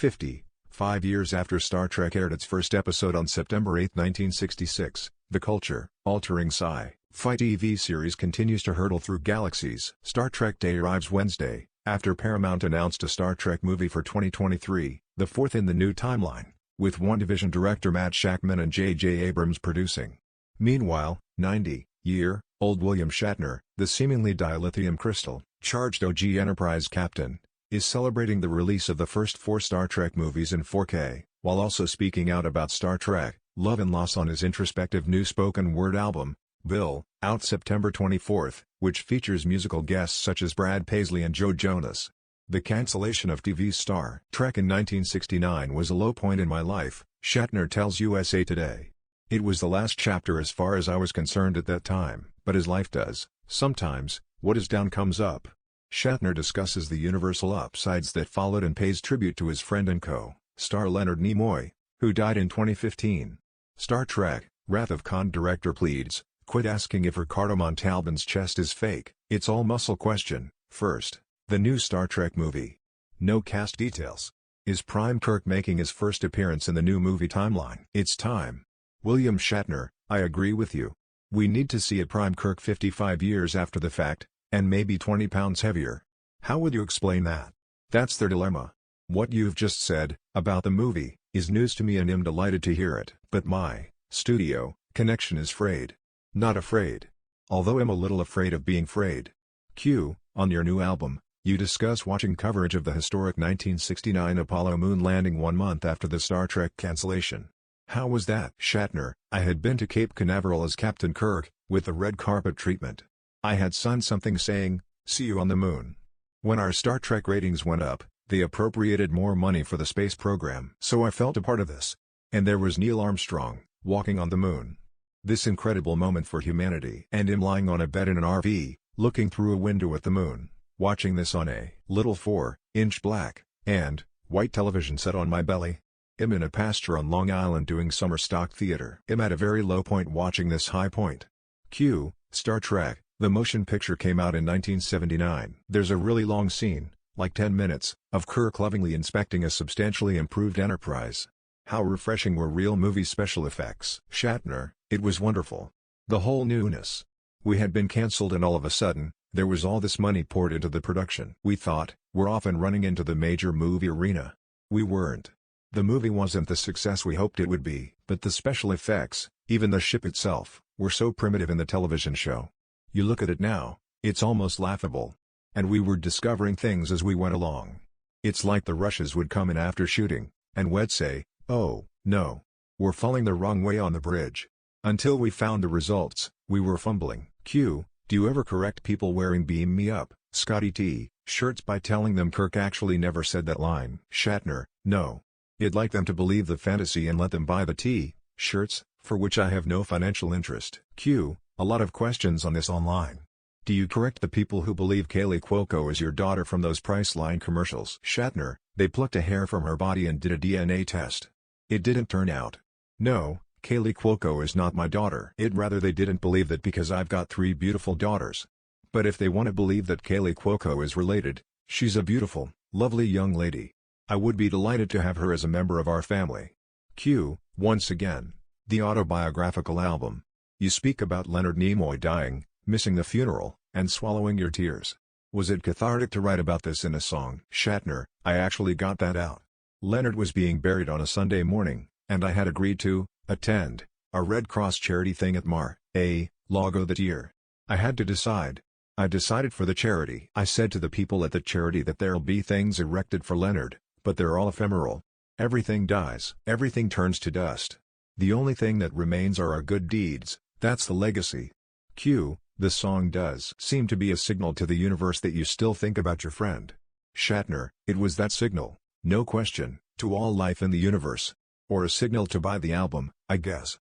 50. 5 years after Star Trek aired its first episode on September 8, 1966, the culture-altering sci-fi TV series continues to hurtle through galaxies. Star Trek Day arrives Wednesday, after Paramount announced a Star Trek movie for 2023, the fourth in the new timeline, with WandaVision director Matt Shakman and J.J. Abrams producing. Meanwhile, 90-year-old William Shatner, the seemingly dilithium crystal-charged OG Enterprise captain, is celebrating the release of the first 4 Star Trek movies in 4K, while also speaking out about Star Trek: Love and Loss on his introspective new spoken word album, Bill, out September 24, which features musical guests such as Brad Paisley and Joe Jonas. The cancellation of TV Star Trek in 1969 was a low point in my life, Shatner tells USA Today. It was the last chapter as far as I was concerned at that time, but as life does, sometimes, what is down comes up. Shatner discusses the universal upsides that followed and pays tribute to his friend and co-star Leonard Nimoy, who died in 2015. Star Trek: Wrath of Khan director pleads, "Quit asking if Ricardo Montalban's chest is fake, it's all muscle." Question: First, the new Star Trek movie. No cast details. Is Prime Kirk making his first appearance in the new movie timeline? It's time. William Shatner: I agree with you. We need to see a Prime Kirk 55 years after the fact, and maybe 20 pounds heavier. How would you explain that? That's their dilemma. What you've just said, about the movie, is news to me and I'm delighted to hear it. But my studio connection is frayed. Not afraid. Although I'm a little afraid of being frayed. Q. On your new album, you discuss watching coverage of the historic 1969 Apollo moon landing 1 month after the Star Trek cancellation. How was that? Shatner: I had been to Cape Canaveral as Captain Kirk, with the red carpet treatment. I had signed something saying, "See you on the moon." When our Star Trek ratings went up, they appropriated more money for the space program. So I felt a part of this. And there was Neil Armstrong, walking on the moon. This incredible moment for humanity. And I'm lying on a bed in an RV, looking through a window at the moon, watching this on a little 4-inch black and white television set on my belly. I'm in a pasture on Long Island doing summer stock theater. I'm at a very low point watching this high point. Q. Star Trek: The motion picture came out in 1979. There's a really long scene, like 10 minutes, of Kirk lovingly inspecting a substantially improved Enterprise. How refreshing were real movie special effects. Shatner: It was wonderful. The whole newness. We had been cancelled and all of a sudden, there was all this money poured into the production. We thought, we're off and running into the major movie arena. We weren't. The movie wasn't the success we hoped it would be, but the special effects, even the ship itself, were so primitive in the television show. You look at it now, it's almost laughable. And we were discovering things as we went along. It's like the rushes would come in after shooting, and we'd say, "Oh, no. We're falling the wrong way on the bridge." Until we found the results, we were fumbling. Q. Do you ever correct people wearing "Beam Me Up, Scotty T" shirts by telling them Kirk actually never said that line? Shatner: No. I'd like them to believe the fantasy and let them buy the T-shirts, for which I have no financial interest. Q. A lot of questions on this online. Do you correct the people who believe Kaley Cuoco is your daughter from those Priceline commercials? Shatner: They plucked a hair from her body and did a DNA test. It didn't turn out. No, Kaley Cuoco is not my daughter. I'd rather they didn't believe that because I've got 3 beautiful daughters. But if they want to believe that Kaley Cuoco is related, she's a beautiful, lovely young lady. I would be delighted to have her as a member of our family. Q. Once again, the autobiographical album. You speak about Leonard Nimoy dying, missing the funeral, and swallowing your tears. Was it cathartic to write about this in a song? Shatner: I actually got that out. Leonard was being buried on a Sunday morning, and I had agreed to attend a Red Cross charity thing at Mar-a-Lago that year. I had to decide. I decided for the charity. I said to the people at the charity that there'll be things erected for Leonard, but they're all ephemeral. Everything dies. Everything turns to dust. The only thing that remains are our good deeds. That's the legacy. Q. The song does seem to be a signal to the universe that you still think about your friend. Shatner: It was that signal, no question, to all life in the universe. Or a signal to buy the album, I guess.